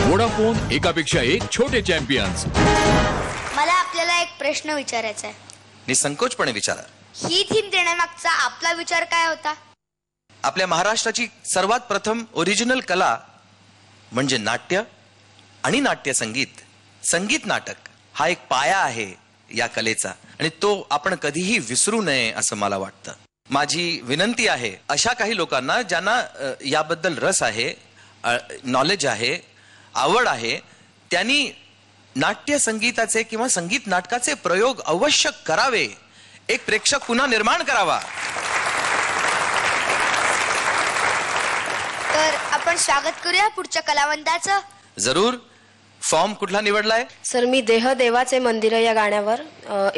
Vodafone, एकापेक्षा एक छोटे चॅम्पियन्स. मला आपल्याला एक प्रश्न विचारायचा आहे. निसंकोचपणे विचारा. ही थीम देण्यामागचा आपला विचार काय होता? आपल्या महाराष्ट्राची सर्वात प्रथम ओरिजिनल कला म्हणजे नाट्य आणि नाट्य संगीत. संगीत नाटक हा एक पाया आहे या कलेचा आणि तो आपण कधीही विसरू नये असं मला वाटतं. माझी विनंती आहे अशा काही लोकांना ज्यांना याबद्दल रस आहे, नॉलेज आहे, आवड आहे, त्यांनी नाट्य संगीताचे किंवा संगीत नाटकाचे प्रयोग अवश्य करावे. एक प्रेक्षक पुन्हा निर्माण करावा. तर आपण स्वागत करूया पुढच्या कलावंताचं. जरूर. फॉर्म कुठला निवडलाय? सर मी देह देवाचे मंदिर या गाण्यावर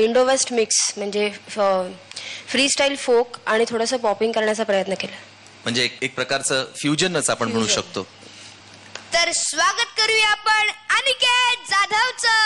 इंडो वेस्ट मिक्स म्हणजे फ्री स्टाईल फोक आणि थोडंसं पॉपिंग करण्याचा प्रयत्न केला. म्हणजे एक प्रकारचं फ्युजनच आपण म्हणू शकतो. तर स्वागत करूया आपण अनिकेत जाधवचं.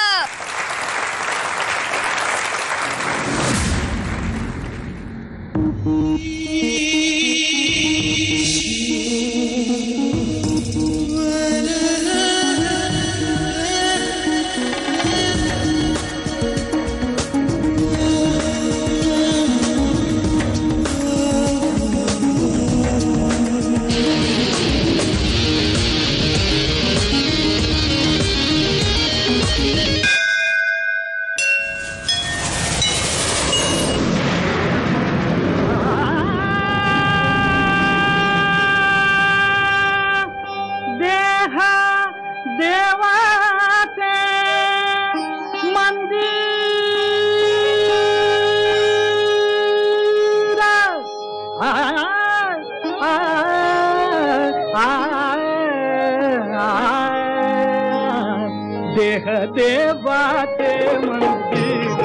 देह देवाचे मंदिर,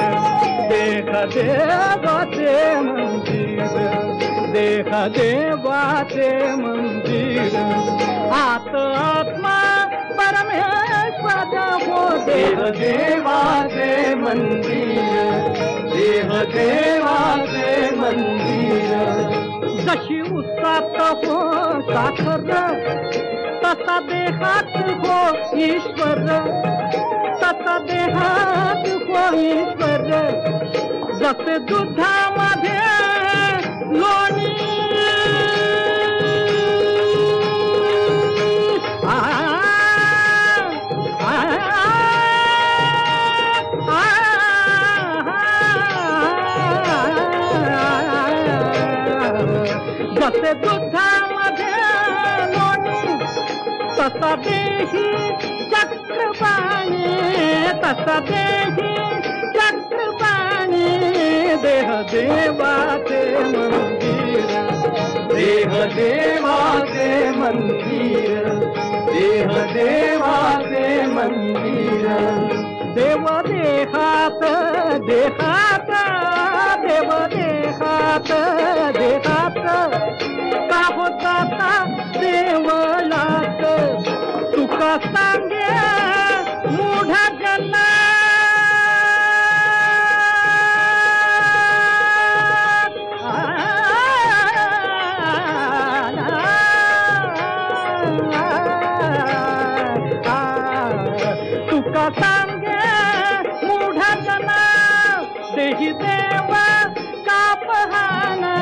देह देवाचे मंदिर, देह देवाचे मंदिर, आत्मा परमेश्वरा हो. देह देवाचे मंदिर, देह देवाचे मंदिर, जशी उसात हो साखर तसा देहात हो ईश्वर, तसा देहात हो ईश्वर, जसे दुधामध्ये लोणी जसे दुधामध्ये लोणी तसा देही चक्रपाणी, तसा देही चक्रपाणी. देह देवाचे मंदिर, देह देवाचे मंदिर, देह देवाचे मंदिर, देव देहात देहात, देव देहात देहात, का होता देवलात. तुका सांगे मूढा जना तुका सांगे मूढा जना, देही देव का पहाना,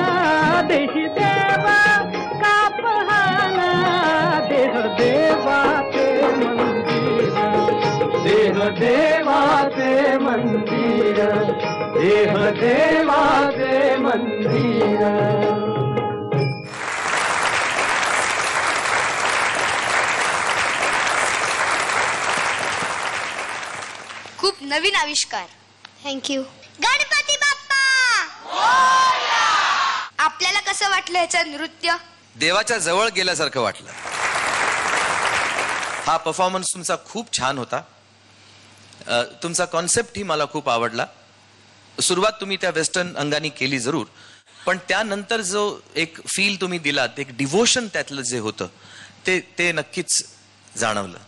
देही देव का पहाना. देह देवाचे मंदिर, देह देवाचे मंदिर, देह देवाचे मंदिर. खूप नवीन आविष्कार. थँक्यू. गणपती बाप्पा. आपल्याला कसं वाटलं ह्याचं नृत्य? देवाच्या जवळ गेल्यासारखं वाटलं. हा परफॉर्मन्स तुमचा खूप छान होता. तुमचा कॉन्सेप्ट ही मला खूप आवडला. सुरुवात तुम्ही त्या वेस्टर्न अंगाने केली जरूर, पण त्यानंतर जो एक फील तुम्ही दिलात, एक डिव्होशन त्यातलं जे होतं ते नक्कीच जाणवलं.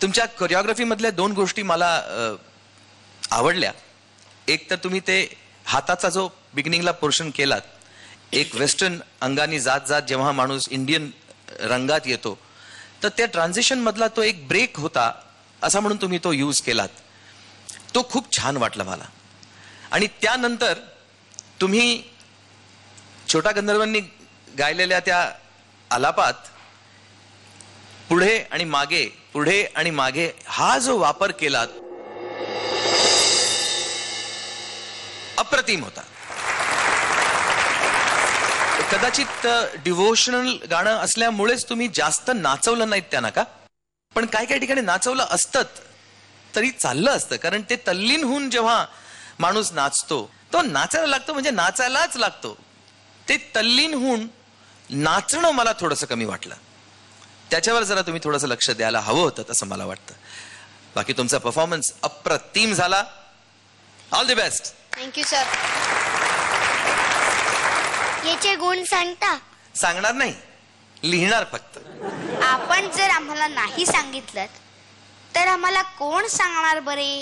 तुमच्या कोरिओग्राफी मधल्या दोन गोष्टी मला आवडल्या. एक तर तुम्ही ते हाताचा जो बिगिनिंगला पोर्शन केलात, एक वेस्टर्न अंगाने जात जात जेव्हा माणूस इंडियन रंगात येतो तर त्या ट्रान्झिशन मधला तो एक ब्रेक होता असा म्हणून तुम्ही तो यूज केलात, तो खूप छान वाटला मला. आणि त्यानंतर तुम्ही छोटा गंधर्वांनी गायलेल्या त्या आलापात पुढे आणि मागे, पुढे आणि मागे हा जो वापर केलात अप्रतिम होता. कदाचित डिव्होशनल गाणं असल्यामुळेच तुम्ही जास्त नाचवलं नाहीत त्यांना का? पण काही काही ठिकाणी नाचवलं असतं तरी चाललं असतं, कारण ते तल्लीन होऊन जेव्हा माणूस नाचतो तो नाचायला लागतो, म्हणजे नाचायलाच लागतो. ते तल्लीन होऊन नाचणं मला थोडंसं कमी वाटलं. त्याच्यावर जरा तुम्ही थोडंसं लक्ष द्यायला हवं होतं असं मला वाटतं. बाकी तुमचा परफॉर्मन्स अप्रतिम झाला. All the best. Thank you sir. याचे गुण सांगता? सांगणार नाही, लिहिणार फक्त. आपण जर आम्हाला नाही सांगितलं तर आम्हाला कोण सांगणार बरे?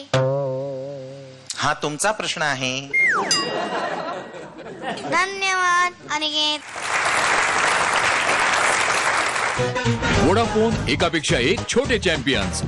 हा तुमचा प्रश्न आहे. धन्यवाद अनिकेत. वोडाफोन, एकापेक्षा एक छोटे चॅम्पियन्स.